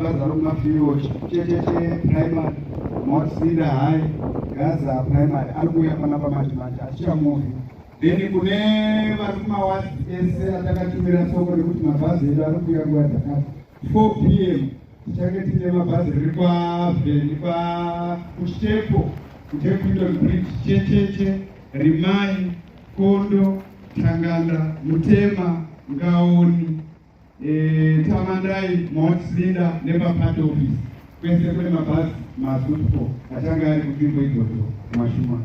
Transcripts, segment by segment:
mabhazi ari kumafiyo checheche primary motsida hai gaza primary ari kuuya panapa manje atichamuvi. Then kune vari kumawadi ese atakatumira soko rekuti mabhazi edu ari kuuya nguva dzakati 4 p.m. tichange tine mabhazi riri kwavheni kustepo kutepindon bridge checheche Rimai Kondo Tanganda Mutema Ngaoni Tamandai Motsida nepapat office kwese kune mabhazi masupo achange ari kunzvimbo idzodzo mashuma.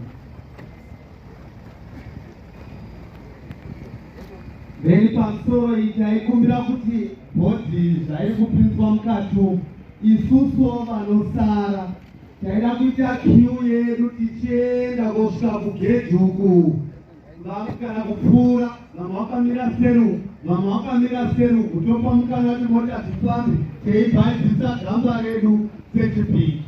Then pamusoro iyi taikumbira kuti bhodhi zvairi kupinzwa mukati isusu vanosara taida kuita kiu yedu tichienda kusvika kugedhi uku, vamwe kana kupfuura, vamwe vakamira seru, vamwe vakamira seru, kutopa mukana kuti mota dzifambe teibhadzisa gamba redu sechipiki.